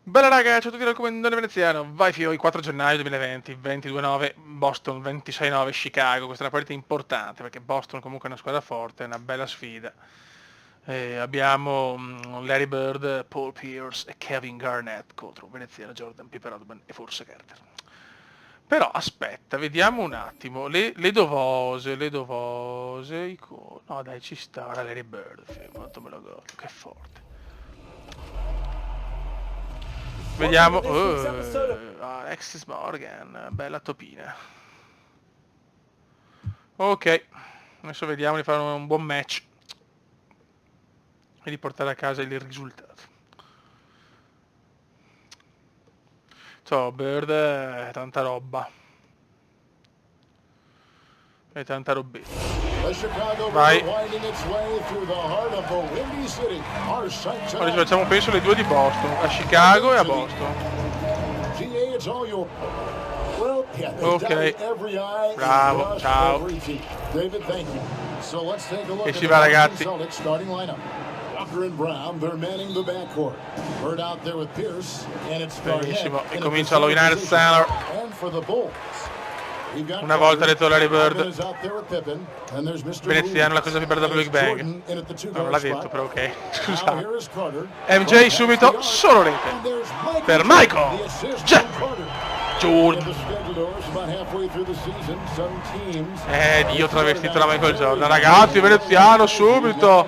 Bella raga, ciao a tutti dal comandante veneziano. Vai Fio, il 4 gennaio 2020, 22-9 Boston, 26-9 Chicago. Questa è una partita importante perché Boston comunque è una squadra forte, è una bella sfida. Abbiamo Larry Bird, Paul Pierce e Kevin Garnett contro veneziano Jordan, Pippen Rodman e forse Carter. Però aspetta, vediamo un attimo. Le dovose. No dai, ci sta, ora Larry Bird, Fio, quanto me lo godo, che forte. Vediamo. Alexis Morgan, bella topina. Ok, adesso vediamo di fare un buon match e di portare a casa il risultato. Ciao Bird, tanta roba. E tanta robetta. Vai. Ora ci facciamo penso le due di Boston, a Chicago e a Boston. Ok, bravo, ciao. E si va ragazzi. Benissimo, e comincia lo United Center. Una volta detto Larry Bird, veneziano la cosa più bella da Big Bang. Non l'ha detto però ok, scusate. MJ subito, solo rete. Per Michael Jordan. Dio travestito da Michael Jordan. Ragazzi, veneziano subito.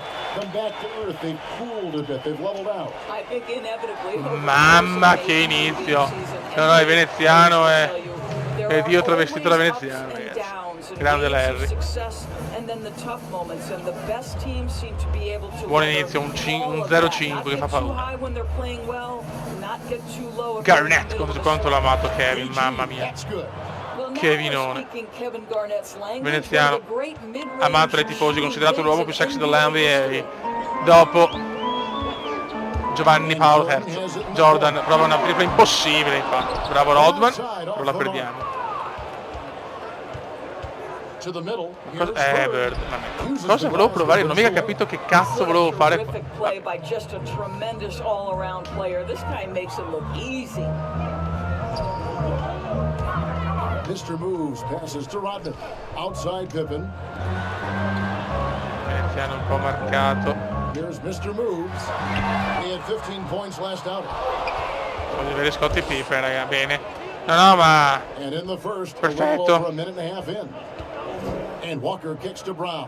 Mamma che inizio. No, il veneziano è Dio travestito da veneziano, ragazzi. Grande Larry. Buon inizio, un 0-5 che fa paura. Garnett quanto l'ha amato Kevin, mamma mia. Kevinone. Veneziano, amato dai tifosi, considerato l'uomo più sexy dell'NBA. Dopo Giovanni Paolo III. Jordan prova una tripla impossibile, infatti. Bravo Rodman, però la perdiamo. Bird, cosa volevo provare? Non ho mica capito che cazzo volevo fare. Mr. Moves passes to Rodman. Outside Pippen. Veneziano un po' marcato. Here's Mr. Moves. He had 15 points last outing. Voglio vedere Scottie Pippen, raga, bene. No, ma perfetto. And Walker kicks to Brown.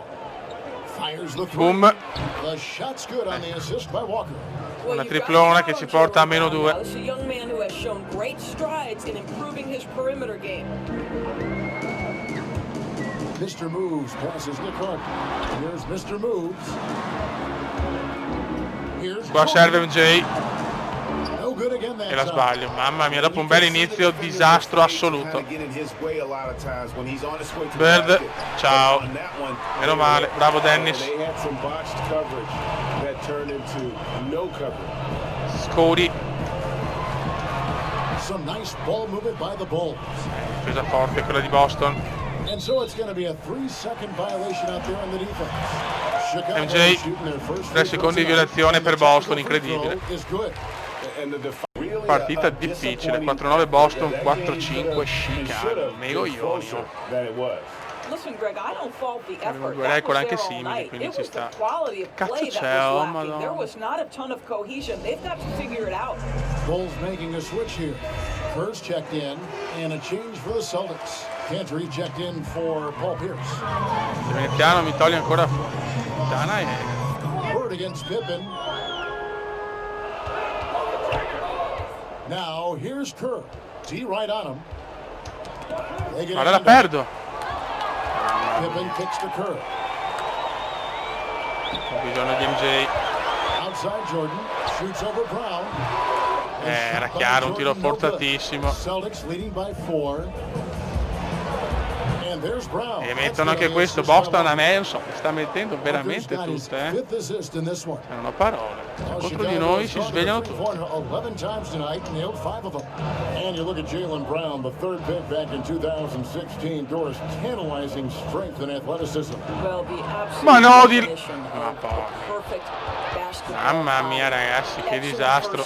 Fires the boom. The shot's good on the assist by Walker. Una triplona che ci porta a -2. Mr. Moves passes to Carter. Here's Mr. Moves. Qua serve MJ. E la sbaglio, mamma mia, dopo un bel inizio, disastro assoluto. Bird, ciao. Meno male, bravo Dennis. Scody. Difesa forte quella di Boston. MJ, 3 secondi di violazione per Boston, incredibile. Partita difficile, 4-9 Boston, 4-5 Chicago, megoglioni. Abbiamo 2 record anche simili, quindi ci sta. Cazzo c'è, oh madonna. Bulls making a switch here. First checked in and a change for the Celtics. Cantry checked in for Paul Pierce. Il veneziano mi toglie ancora fuori. Dana e Bird against Pippen. Now here's Kerr. T right on him. Ora la perdo. Pippen kicks to Kerr. Ho bisogno di MJ. Outside Jordan shoots over Brown. Era chiaro, un tiro forzatissimo. Celtics leading by 4. E mettono anche questo. Boston a me, non so, sta mettendo veramente tutte, non ho parole. Contro di noi si svegliano tutti. Ma no, Mamma mia ragazzi, che disastro.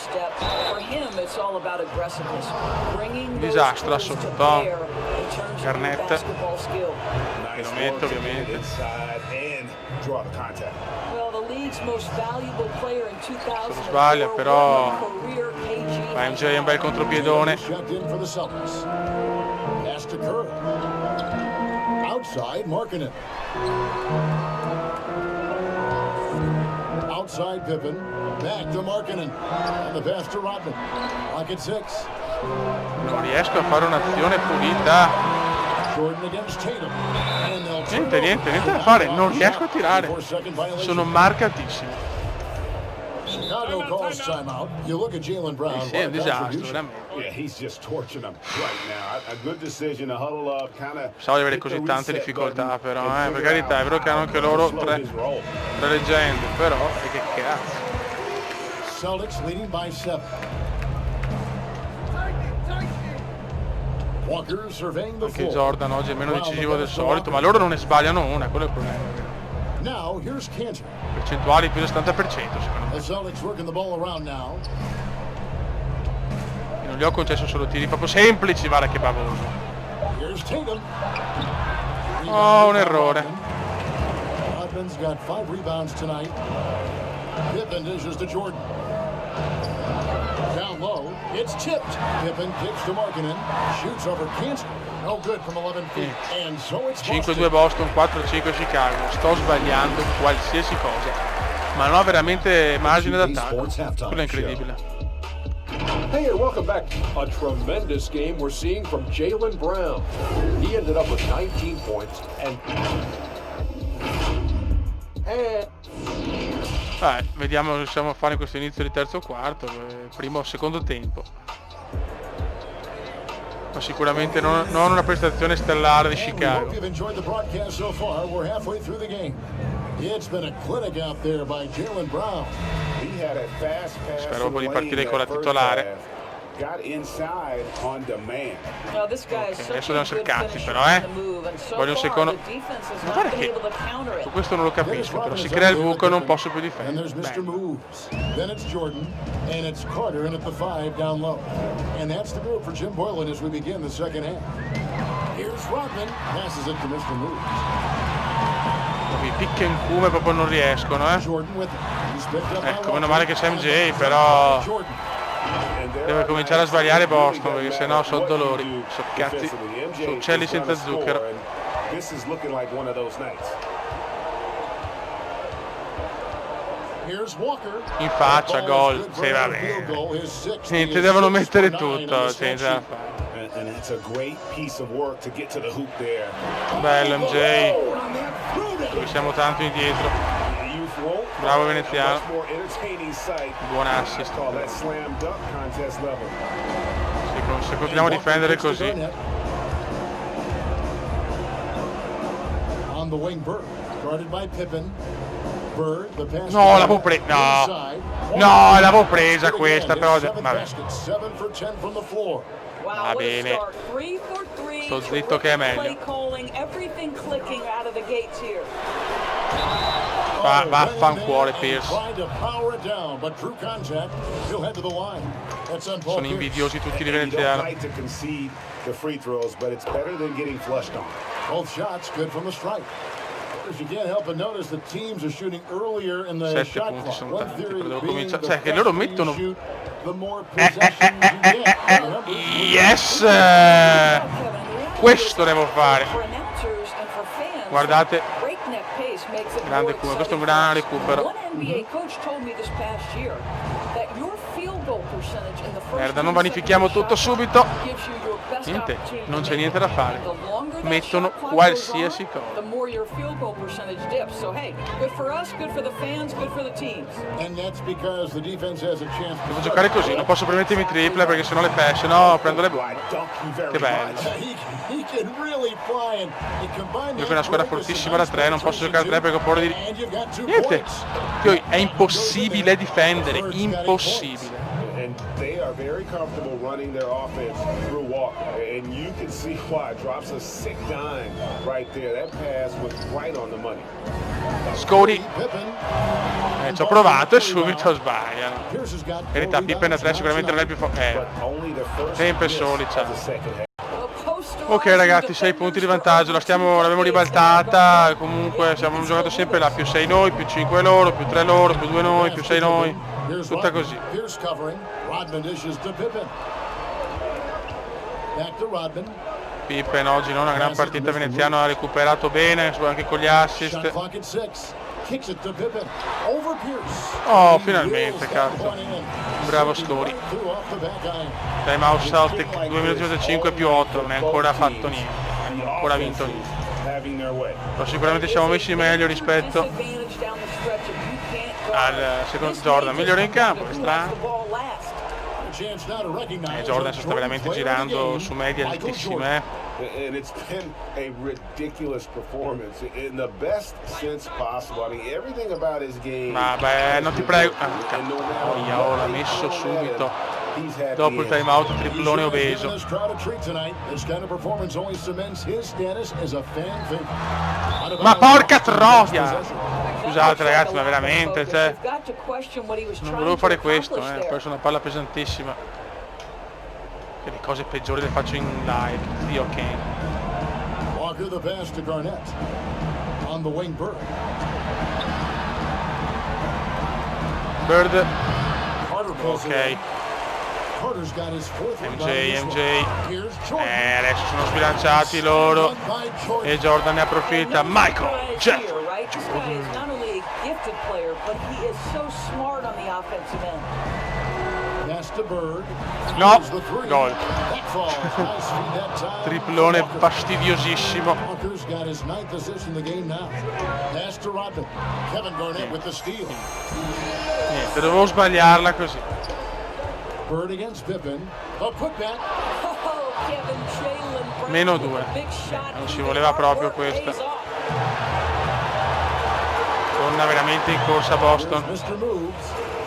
Disastro assoluto. Garnett, che lo metto ovviamente. Se non sbaglia però MJ è un bel contropiedone. Outside Pippen, back to Markkanen, and the pass to Rodman. Pocket 6. Non riesco a fare un'azione pulita. Jordan against Tatum. Niente da fare, non riesco a tirare. Sono marcatissimo. Chicago calls timeout. You look at Jaylen Brown. Sì, è un disastro, veramente. Yeah, he's just torching them right now. A good decision to huddle up, kind of. Pensavo di avere così tante difficoltà però, per carità, è vero che hanno anche loro tre leggende, però che cazzo. Celtics leading by 7. Walker surveying the Anche floor. Jordan oggi è meno decisivo del solito, ma loro non ne sbagliano una, quello è il problema. Now here's Kanter. Percentuali più del 70% secondo The me. Celtics working the ball around now. E non gli ho concesso solo tiri proprio semplici, guarda che bavoso. Here's Tatum. Oh, un errore. Rodman's got 5 rebounds tonight. Pippen dishes to Jordan. Down low, it's tipped. Pippen kicks to Markkanen, shoots over Kanter. No good from 11 feet. And so it's 5-2 Boston, 4-5 Chicago. Sto sbagliando qualsiasi cosa, ma non ho veramente margine d'attacco. Quello è incredibile. Hey, and welcome back. A tremendous game we're seeing from Jaylen Brown. He ended up with 19 points and Vediamo se riusciamo a fare questo inizio di terzo quarto, primo o secondo tempo. Ma sicuramente non una prestazione stellare di Chicago. Spero proprio di partire con la titolare. Ok, adesso devono essere cazzi però, voglio un secondo. Ma guarda che su questo non lo capisco, però si crea il buco e non posso più difendere. Then it's Jordan, and it's Carter in at the 5 down low. And that's the group for Jim Boylan as we begin the second half. Here's Rodman, passes it to Mr. Moves. I pick and come proprio non riescono, Jordan with it. He's picked up by Ecco, meno male che c'è MJ, però deve cominciare a sbagliare Boston, perché sennò so dolori, so cazzi, so uccelli senza zucchero. In faccia, gol, sì va bene. Niente, devono mettere tutto, senza da fare. Bello MJ, dove siamo tanto indietro. Bravo veneziano, buon assist. Se continuiamo a difendere così. No, l'avevo presa. No, l'avevo presa questa, però vabbè. Va bene. Sto zitto che è meglio. Vaffanculo Pierce. Sono invidiosi tutti di veneziano. Sette punti sono tanti, però devo cominciare. Cioè che loro mettono. Yes! Questo devo fare. Guardate. Grande recupero, questo è un gran recupero. Merda, non vanifichiamo tutto subito. Niente, non c'è niente da fare. Mettono qualsiasi cosa. Devo giocare così, non posso permettermi triple perché sennò le flash, no prendo le bombe. Che bello. Io che una squadra fortissima da 3, non posso giocare 3 perché ho paura di... Niente! È impossibile difendere, impossibile. And they are very comfortable running their offense through Walker. And you can see why. Drops a sick dime right there. That pass was right on the money. Scotty. Pippen. Ci ho provato e subito sbagliano. Pierce has got In verità Pippen a 3 sicuramente non è il più forte. But only the first Sempre miss soli, of ciao. the second half. Ok ragazzi, 6 punti di vantaggio, l'abbiamo ribaltata, comunque abbiamo giocato sempre là, più 6 noi, più 5 loro, più 3 loro, più 2 noi, più 6 noi, tutta così. Pierce covering. Rodman dishes to Pippen. Back to Rodman. Pippen oggi non una gran partita, veneziano ha recuperato bene, anche con gli assist. Shot clock at 6. Kicks it to Pippen. Over Pierce. Oh, finalmente, cazzo. Bravo Scotty. Time out Celtic, 2 minuti e 5 più 8, non è ancora fatto niente, non ha ancora vinto niente. Having their way. Però sicuramente siamo messi meglio rispetto al secondo Jordan, migliore in campo, che strano. Jordan si sta veramente girando su medie altissime. And it's been a ridiculous performance in the best sense possible. I mean, everything about his game. Vabbè, non ti prego. Oh, l'ha messo subito. Dopo il time out, triplone obeso. Ma porca troia! Scusate ragazzi, ma veramente, cioè, non volevo fare questo, ho perso una palla pesantissima. E le cose peggiori le faccio in live, Dio Ken. Walker the pass to Garnett. On the wing, Bird. Bird. Ok. MJ. Adesso sono sbilanciati loro. E Jordan ne approfitta. Michael Jeff. No, gol. Triplone fastidiosissimo. Niente, dovevo sbagliarla così. Meno 2. Non ci voleva proprio questa. Torna veramente in corsa Boston.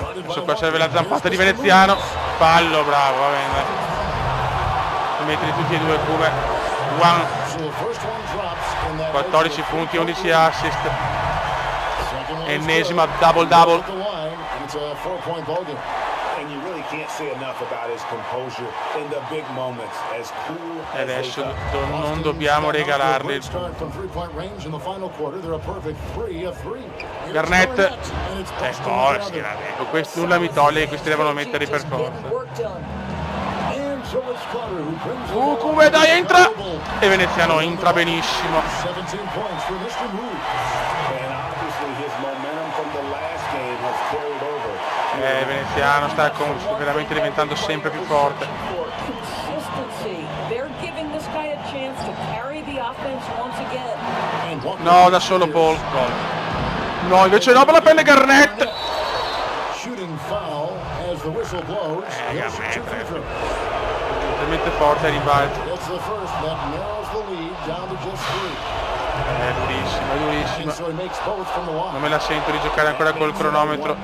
Adesso qua serve la zampata di veneziano. Fallo, bravo, va bene. Mettili tutti e due come 14 punti, 11 assist. Ennesima double. E adesso non dobbiamo regalarli. Garnett. Forza, questo nulla mi toglie, questi devono mettere per forza. Come dai, entra! E veneziano entra benissimo. Veneziano sta veramente diventando sempre più forte. No, da solo Paul. Gol. No, invece no, per la pelle Garnett. Garnett veramente forte a ribalto. È durissima. Non me la sento di giocare ancora col cronometro.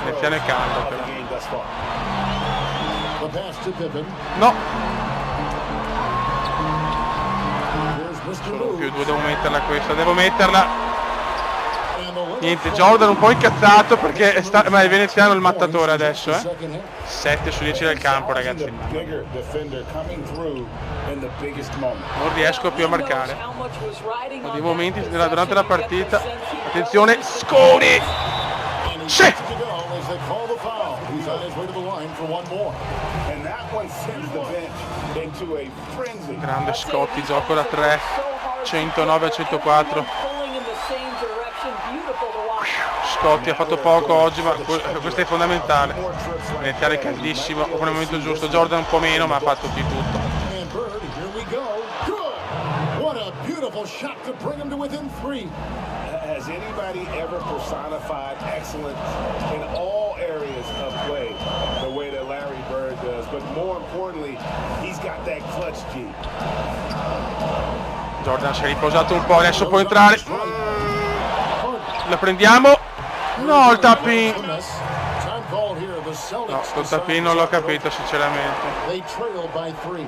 Veneziano e caldo però. No. Solo più 2 devo metterla questa, devo metterla. Niente, Jordan un po' incazzato perché ma è veneziano il mattatore adesso, 7 su 10 del campo, ragazzi. Non riesco più a marcare. Ho dei momenti durante la partita. Attenzione, Scotty! Sì! Grande Scotty, gioco da 3, 109 a 104. Scotty ha fatto poco oggi, ma questo è fondamentale. Veneziano è caldissimo, o nel momento giusto. Jordan un po' meno, ma ha fatto di tutto. Has anybody ever personified excellence in all areas of play the way that Larry Bird does? But more importantly, he's got that clutch key. Jordan si è riposato un po', adesso può entrare. La prendiamo. No, il tapping. No, col tapin non l'ho capito sinceramente. They trail by 3.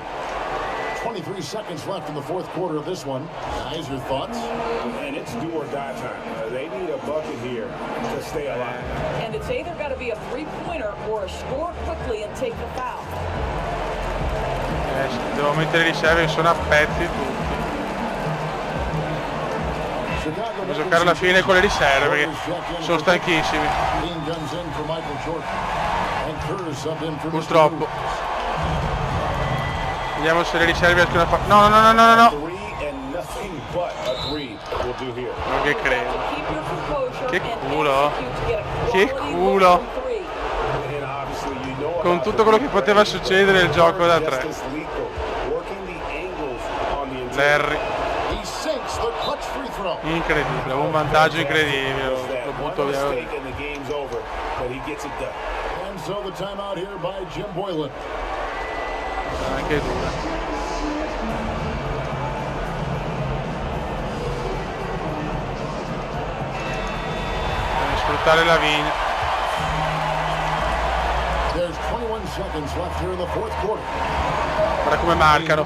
23 seconds left in the fourth quarter of this one. Guys, your thoughts? And it's do or die time. They need a bucket here to stay alive. And it's either got to be a three-pointer or a score quickly and take the foul. Devo mettere i riserve, sono a pezzi tutti. Devo giocare alla fine con le riserve perché sono stanchissimi. Purtroppo. Vediamo se le riserve riescono a fare. No. Non che credo. Che culo. Che culo. Con tutto quello che poteva succedere nel gioco da 3. Larry. Incredibile, un vantaggio incredibile. Lo butto via. Anche dura. Devi sfruttare la vigna. There's 21 seconds left here in the fourth quarter. Guarda come marcano.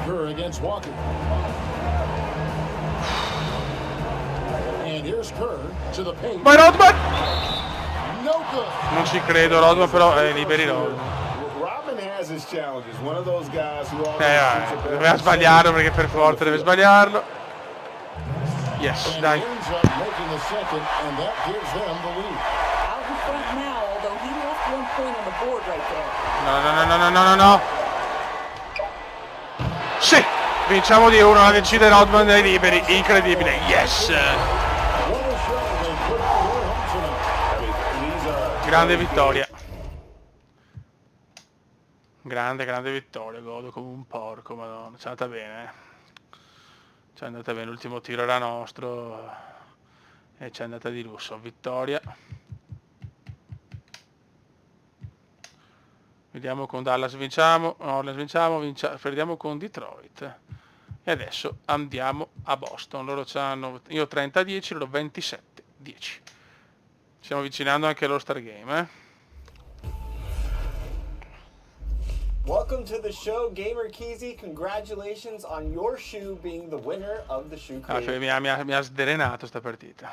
Kerr against Walker. And here's Kerr to the paint. Vai Rodman! No good. Non ci credo, Rodman però liberi Rodman. Robin has his challenges. One of those guys who doveva sbagliarlo perché per forza deve sbagliarlo. Yes, And dai. he ends up making the second, and that gives them the lead. Out in front now, although he left 1 point on the board right there. No. Sì! Vinciamo di uno, la decide Rodman dai liberi, incredibile, yes! What a show they put on their home tonight. Grande vittoria. Grande vittoria, godo come un porco, madonna, ci è andata bene. Ci è andata bene, l'ultimo tiro era nostro e ci è andata di lusso, vittoria. Vediamo con Dallas vinciamo, Orleans vinciamo, perdiamo con Detroit. E adesso andiamo a Boston. Loro c'hanno, io 30-10, loro 27-10. Stiamo avvicinando anche allo Star Game, Welcome to the show, Gamer Keezy. Congratulations on your shoe being the winner of the shoe Ah, crate. mi ha sdrenato sta partita.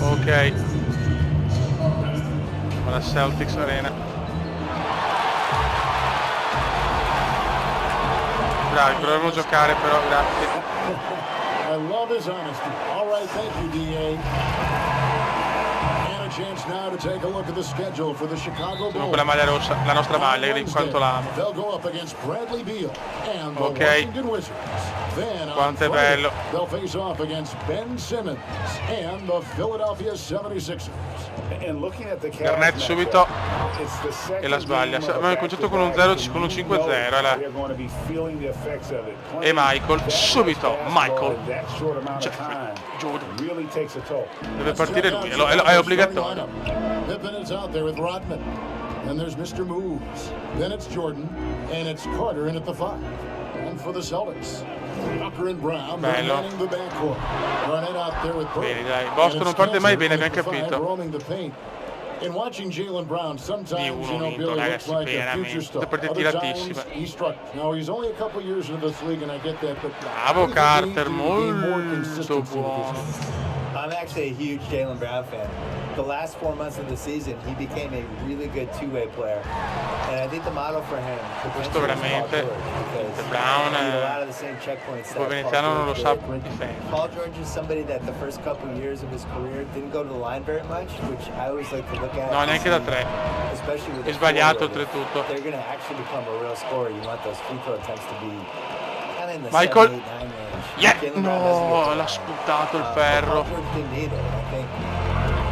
Ok. La Celtics Arena. Bravi, proviamo a giocare però, grazie. I love his honesty. All right, thank you, DA. And a chance now to take a look at the schedule for the Chicago Con Bulls. quella maglia rossa, la nostra maglia, che quanto l'amo. They'll go up against Bradley Beal and the Ok. Washington Wizards. Then on Quanto è Friday, bello. they'll face off against Ben Simmons and the Philadelphia 76ers. And looking at the Garnett Cavs subito matchup, it's the second e la sbaglia. game of Abbiamo cominciato con un 0, con un 5-0. They're going to be feeling the effects of it. E Michael, subito, Michael. In that short amount of Jeffrey, time Jordan. really takes a toll. Deve partire lui, è obbligatorio. Pippen is out there with Rodman. Then there's Mr. Moves. Then it's Jordan. And it's Carter in at the 5. And for the Celtics, Tucker and Brown Bello. manning the backcourt. Garnett out there with Bird. Bene, dai. And Boston it's non parte mai Spencer bene, in at abbiamo the 5, capito. roaming the paint. In watching Jaylen Brown, sometimes, Di uno you know, vinto, Billy looks ragazzi, like a veramente. future star. Tutte partite Other times, tiratissime. he struck. Now, he's only a couple years into this league, and I get that, but Bravo what does it Carter, mean to be more molto consistency with buono. this team? I'm actually a huge Jaylen Brown fan. The last 4 months of the season, he became a really good two-way player. And I think the model for him Questo veramente, Brown, poi veneziano non lo sa difendere. Paul George is somebody that the first couple years of his career didn't go to the line very much, which I always like to look at. No, neanche da 3. Especially with È the sbagliato forward. oltretutto. They're going to actually become a real scorer. You want those free throw attempts to be kind of in the Michael. 7, 8, 9 range. Yeah. Jaylen Brown doesn't get No, to l'ha that. sputato il Paul ferro. George didn't either. I think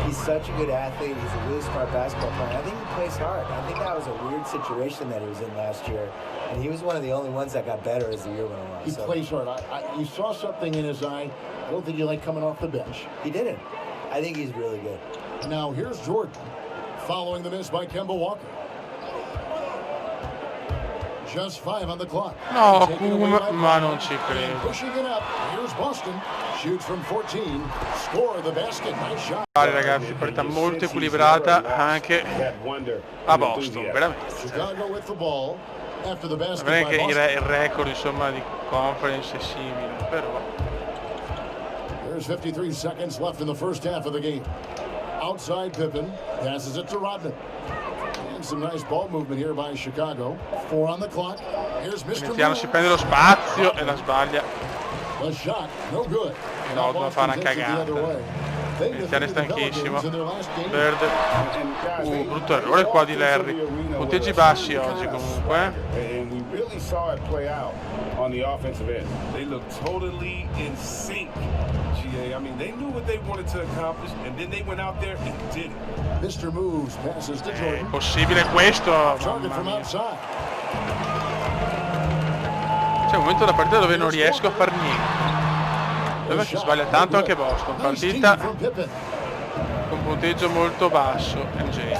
he's such a good athlete. He's a really smart basketball player. I think he plays hard. I think that was a weird situation that he was in last year, and he was one of the only ones that got better as the year went along. He plays hard. You saw something in his eye. I don't think you like coming off the bench. He didn't. I think he's really good. Now here's Jordan. following the miss by Kemba Walker. Just 5 on the clock. No, ma non ci credo. Pushing it up. Here's Boston. Shoots from 14. Score the basket. Nice shot. Ragazzi, partita molto equilibrata anche a Boston, veramente. Chicago with the ball. After the basket Non è by che Boston. il record insomma di conference è simile, però. There's 53 seconds left in the first half of the game. Outside Pippen passes it to Rodman. And some nice ball movement here by Chicago. 4 on the clock. Here's Mr. Veneziano si prende lo spazio e la sbaglia. The shot, no good. No, doveva fare una cagata. Veneziano è stanchissimo. Verde. Brutto errore qua di Larry. Punteggi bassi oggi comunque. And we really saw it play out on the offensive end. They looked totally in sync. GA, I mean, they knew what they wanted to accomplish, and then they went out there and did it. Mr. Moves passes to È Jordan. possibile questo? Target from Mamma mia. outside. C'è un momento della partita dove non riesco a far niente. Dove si sbaglia tanto anche Boston. Partita From Pippen. con punteggio molto basso. MJ.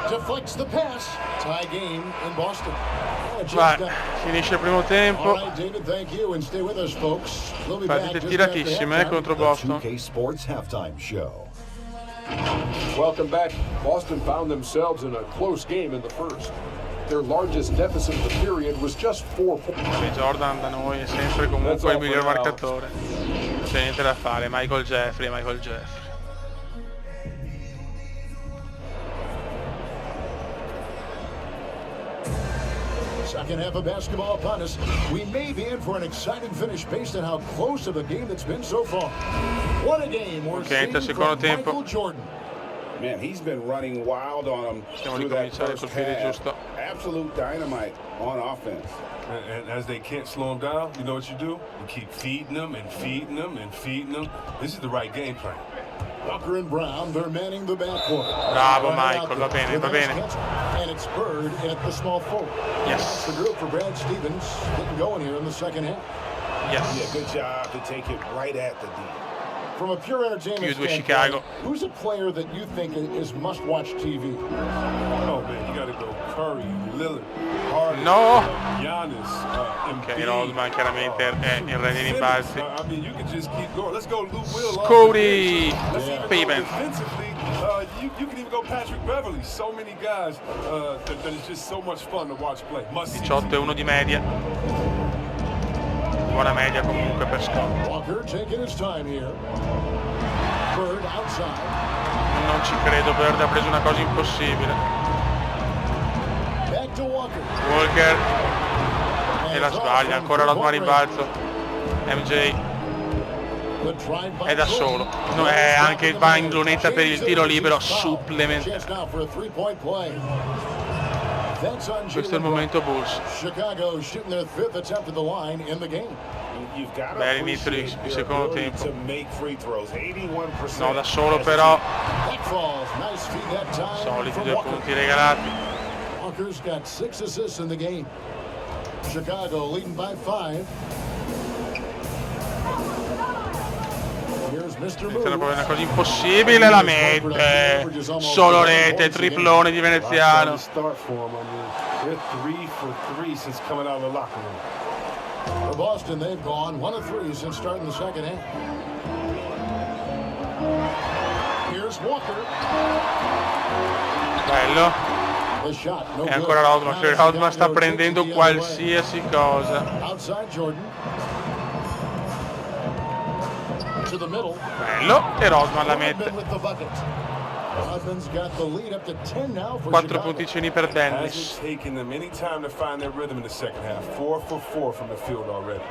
Deflects the pass. Tie game in Boston. Vai, finisce il primo tempo. All right, David, thank you, and stay with us, folks. We'll be back Partite just after tiratissime halftime. contro Boston. 2K Sports Halftime Show. Welcome back. Boston found themselves in a close game in the first. Their largest deficit of the period was just 4 points. Sì, Jordan da noi è sempre comunque il miglior marcatore. Non c'è niente da fare. Michael Jeffrey. Second half of basketball upon us. We may be in for an exciting finish based on how close of a game that's been so far. What a game we're seeing entra il secondo from tempo. Michael Jordan. Man, he's been running wild on them Possiamo through that ricominciare first col piede half. giusto. Absolute dynamite on offense. And as they can't slow him down, you know what you do? You keep feeding them and feeding them and feeding them. This is the right game plan. Walker and Brown, they're manning the backcourt. Bravo Right Michael, out va bene, there va with a nice bene. catch. And it's Bird at the small forward. Yes. The group for Brad Stevens getting going here in the second half. Yeah, Yes. good job to take it right at the D. From a pure entertainment Chiude standpoint, Chicago. who's a player that you think is must-watch TV? Oh man, you gotta go Curry, Lillard, Harden, No. Giannis, Ok, Embiid. Rodman chiaramente è il re dei rimbalzi. I mean, you can just keep going. Let's go Lou Will. off Cody the bench. Let's even go Pippen. defensively, you can even go Patrick Beverly. So many guys that it's just so much fun to watch play. Must see 18-1 di media. Buona media comunque per Scott. Walker taking his time here. Bird outside. Non ci credo, Bird ha preso una cosa impossibile. Back to Walker. Walker e la And sbaglia, ancora Rodman rimbalzo. MJ The drive by è da solo. No, è anche va in lunetta per il tiro libero supplementare. Chance now for a three-point play. That's on Questo è il Jalen momento Bulls. Brown. Chicago shooting their fifth attempt at the line in the game. You've got to Beh, inizio di appreciate their secondo ability tempo. to make free throws. 81%. No, da solo però. That falls. Nice feed that time Solidi from 2 Walker. punti regalati. Walker's got 6 assists in the game. Chicago leading by 5. Here's Mr. Iniziano a Moves. una cosa impossibile, la mette. Solo rete, triplone di Veneziano. start for them. I mean, they're 3 for 3 since coming out of the locker room. For Boston, they've gone 1 of 3 since starting the second half. Here's Walker. Bello. The shot, no E good. ancora Rodman, cioè Rodman sta Chicago prendendo takes it the other way. qualsiasi cosa. Outside Jordan. To the middle. Bello. E Rodman la mette. Rodman with the bucket. Rodman's got the lead up to 10 now for 4 Chicago. punticini per Dennis. Hasn't taken them any time to find their rhythm in the second half. 4 for 4 from the field already.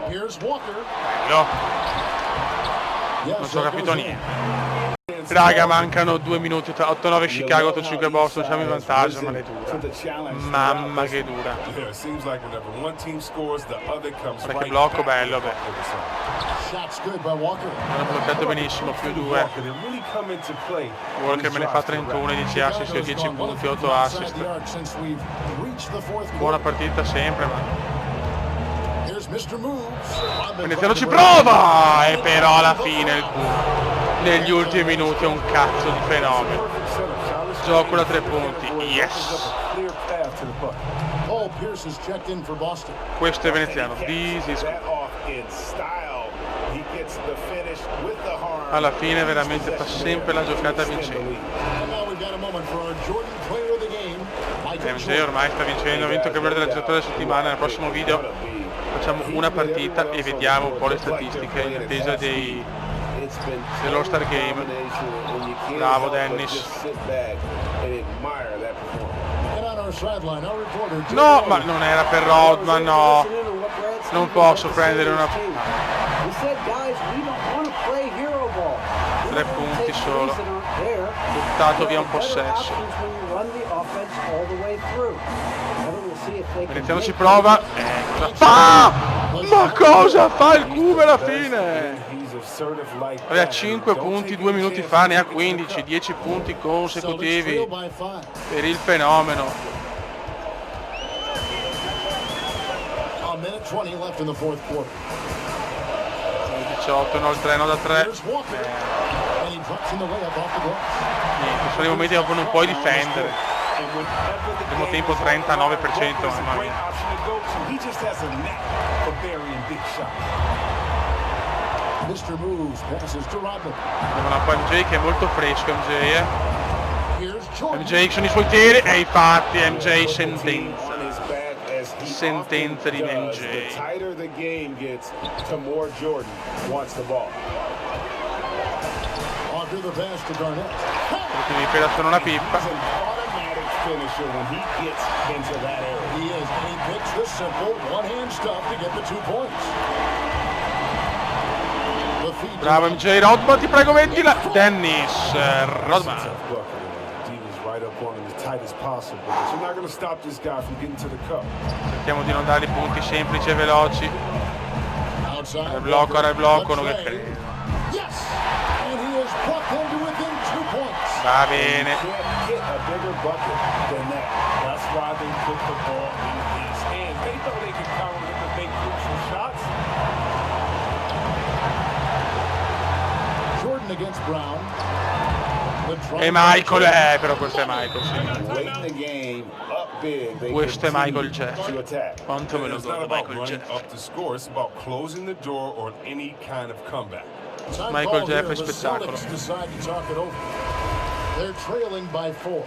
Here's Walker. Bello. Yes, Non ci ho that capito goes in. niente. Raga, mancano 2 minuti, 8-9 Chicago, 8-5 Boston, siamo in vantaggio, ma è dura. Mamma che dura. Yeah, it seems like whenever one team scores, the other comes Guarda che right blocco back. bello, beh. Shots good by Walker. Hanno bloccato benissimo, più 2. Walker, they really come into play. Walker me ne fa 31, 10 assist, 10 punti, 8 assist. Buona partita sempre, ma Here's Mr. Moves. Veneziano ci prova! E però alla fine il culo. negli ultimi minuti è un cazzo di fenomeno. Gioco da 3 punti, yes. Paul Pierce has checked in for Boston. Questo è veneziano, this is good. Alla fine veramente fa sempre la giocata vincente. And now we've got a moment for our Jordan player of the game. Michael MJ ormai sta vincendo, ha vinto il campione della giocata della settimana. Nel prossimo video facciamo una partita e vediamo un po' le statistiche in attesa dell'All Star Game. Bravo Dennis. And on our sideline, our reporter, No, ma non era per Rodman, no. Non posso prendere una... 3 punti solo. Buttato via un possesso. Veneziano ci prova. Cosa fa? Ma cosa fa il Cube alla fine? Aveva 5 punti 2 minuti fa, ne ha 15, 10 punti consecutivi per il fenomeno. a minute 20 left in the fourth quarter. 18, no, il 3, no da 3. Here's Walker, and he drops in the layup off the glass. Niente, sono i momenti dove non puoi difendere. Primo tempo 39%, mamma mia. Mr. Moves passes to Rodman. Abbiamo un po' MJ che è molto fresco, MJ, Here's Jordan. MJ sono i suoi tiri e infatti MJ sentenza. Sentenza di MJ. Walker the pass to Garnett. Ultimi pela sono una pippa. Finisher when he gets into that area. He is, and he picks the simple one-hand stuff to get the 2 points. The feed to Bravo MJ, Rodman, ti prego mettila. Dennis, Rodman. Right up on him as tight as possible. But you're not going to stop this guy from getting to the cup. Cerchiamo di non dargli punti semplici e veloci. outside. Era il blocco, non che credo. Yes! And he is brought home to within 2 points. Va bene. You can't get a bigger bucket than that. That's why they put the ball in his hands. They know they can count on him to make crucial shots. Jordan against Brown. E Michael, però questo è Michael, sì. Late in the game, up big, they Questo è Michael continue Jeff. to attack. Quanto me lo It's not godo about Michael running Jeff. up the score. It's about closing the door on any kind of comeback. Time Michael ball Jeff here. è The spettacolo. Celtics decide to talk it over. They're trailing by 4.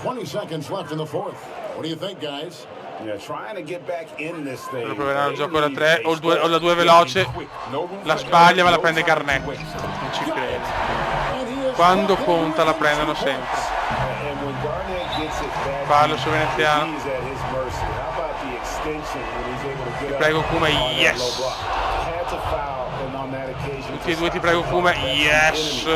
20 seconds left in the fourth. What do you think, guys? Yeah, trying to get back in this thing. Loro proveranno il gioco da 3 o la 2 veloce. La sbaglia ma la prende Garnett. Non ci credo. And he is Quando brought home conta la within prendono 2 sempre. And when Garnett gets it back, Fallo su Veneziano. he's at his mercy. How about the extension when he's able to get Prego up Kuma, on that yes. low block? Had to foul, and on that occasion, Tutti e due ti prego Kuma, yes.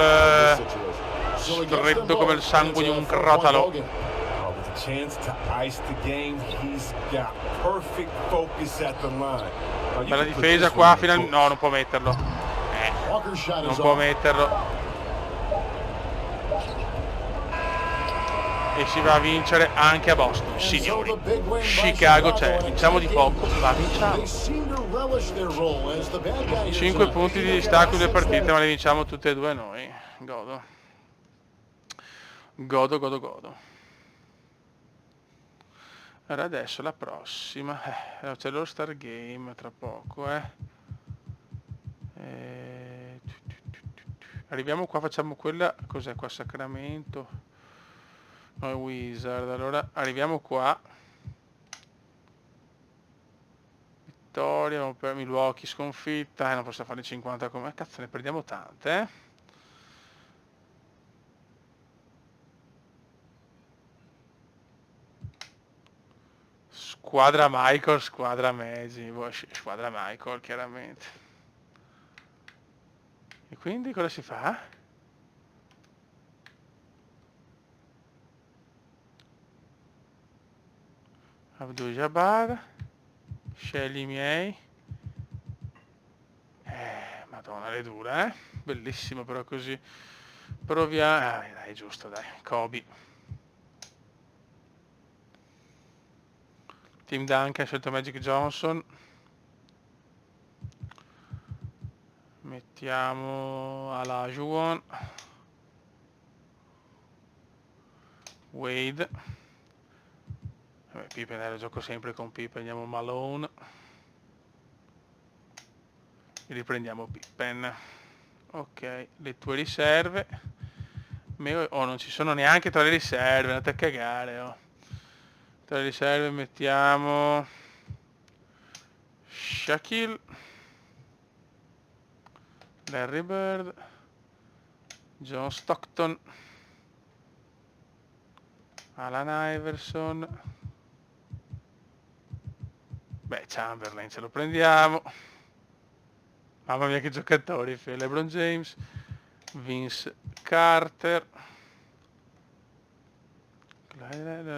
Stretto come il sangue di un crotalo. With a chance to ice the game, he's got perfect focus at the line. Now, you Bella can put difesa this qua, one in finalmente. books. No, non può metterlo. Walker's shot Non is può off. metterlo. E si va a vincere anche a Boston, And so signori. the big win by Chicago c'è, Chicago, vinciamo di poco, ma vinciamo. They seem to relish their role as the bad guy here 5 tonight. punti di distacco in 2 partite, ma le vinciamo tutte e 2 noi. Godo. Godo, godo, godo. Allora adesso la prossima. C'è l'All Star Game tra poco, Arriviamo qua, facciamo quella. Cos'è qua? Sacramento. Noi Wizard. Allora arriviamo qua. Vittoria, abbiamo per Milwaukee sconfitta. Non posso fare 50 come. Cazzo, ne perdiamo tante, Squadra Michael, squadra Magic, squadra Michael chiaramente. E quindi cosa si fa? Abdul Jabbar, scegli i miei. Madonna, le dura, Bellissimo però così. Proviamo, dai, giusto, dai, Kobe. Tim Duncan ha scelto Magic Johnson. Mettiamo alla Juan. Wade. Vabbè, Pippen, gioco sempre con Pippen, andiamo Malone. E riprendiamo Pippen. Ok, le tue riserve. Oh, non ci sono neanche tra le riserve, andate a cagare, oh. Tra le riserve mettiamo Shaquille, Larry Bird, John Stockton, Alan Iverson. Beh, Chamberlain ce lo prendiamo. Mamma mia che giocatori, LeBron James, Vince Carter.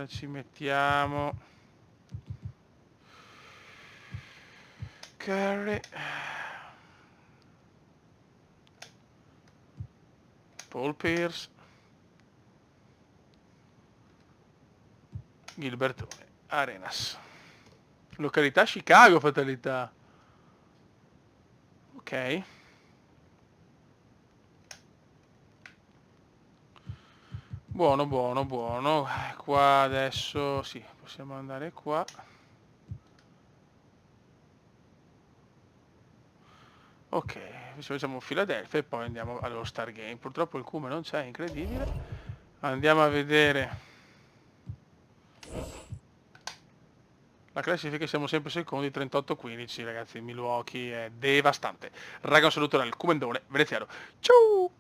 Ci mettiamo Curry, Paul Pierce, Gilbertone, Arenas. Località Chicago, fatalità. Ok. Buono, buono, buono. Qua adesso sì, possiamo andare qua. Ok, facciamo Philadelphia e poi andiamo allo Star Game. Purtroppo il Cume non c'è, incredibile. Andiamo a vedere la classifica, siamo sempre secondi, 38-15, ragazzi. Milwaukee è devastante. Raga, un saluto dal Cumendone veneziano. Ciao!